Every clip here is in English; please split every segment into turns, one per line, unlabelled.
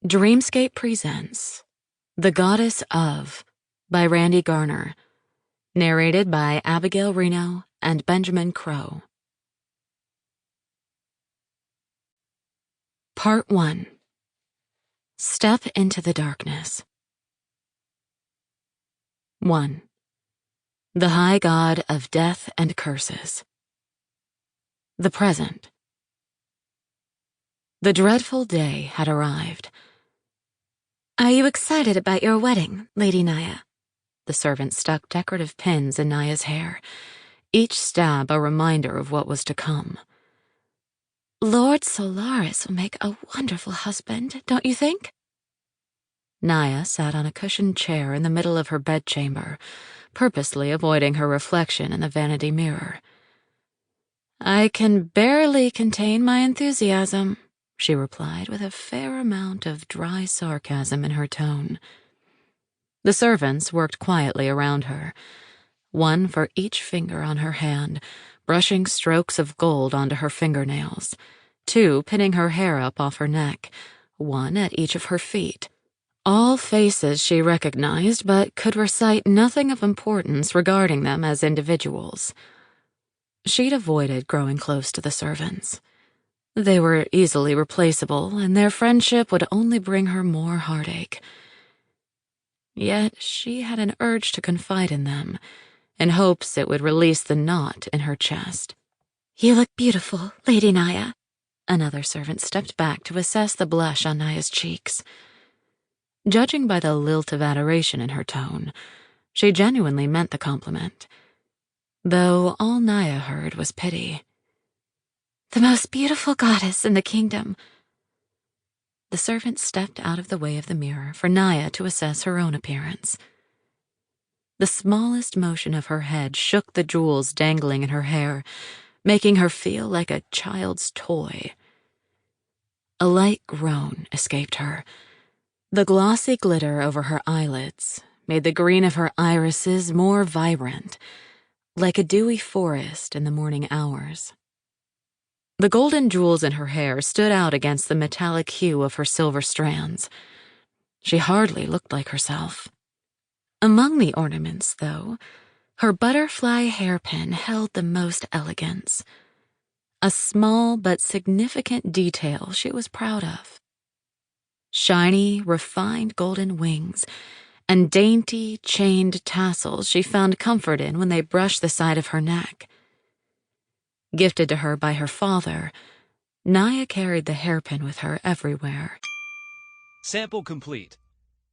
Dreamscape presents The Goddess of by Randi Garner, narrated by Abigail, Reno, and Benjamin Crow. Part 1. Step into the darkness. 1. The High God of Death and Curses. The Present. The dreadful day had arrived. "Are you excited about your wedding, Lady Naia?" The servant stuck decorative pins in Naia's hair, each stab a reminder of what was to come. "Lord Solaris will make a wonderful husband, don't you think?" Naia sat on a cushioned chair in the middle of her bedchamber, purposely avoiding her reflection in the vanity mirror. "I can barely contain my enthusiasm," she replied with a fair amount of dry sarcasm in her tone. The servants worked quietly around her, one for each finger on her hand, brushing strokes of gold onto her fingernails, two pinning her hair up off her neck, one at each of her feet. All faces she recognized, but could recite nothing of importance regarding them as individuals. She'd avoided growing close to the servants. They were easily replaceable, and their friendship would only bring her more heartache. Yet she had an urge to confide in them, in hopes it would release the knot in her chest. "You look beautiful, Lady Naia." Another servant stepped back to assess the blush on Naia's cheeks. Judging by the lilt of adoration in her tone, she genuinely meant the compliment, though all Naia heard was pity. "The most beautiful goddess in the kingdom." The servant stepped out of the way of the mirror for Naia to assess her own appearance. The smallest motion of her head shook the jewels dangling in her hair, making her feel like a child's toy. A light groan escaped her. The glossy glitter over her eyelids made the green of her irises more vibrant, like a dewy forest in the morning hours. The golden jewels in her hair stood out against the metallic hue of her silver strands. She hardly looked like herself. Among the ornaments, though, her butterfly hairpin held the most elegance, a small but significant detail she was proud of. Shiny, refined golden wings and dainty, chained tassels she found comfort in when they brushed the side of her neck. Gifted to her by her father, Naia carried the hairpin with her everywhere.
Sample complete.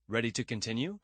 Ready to continue?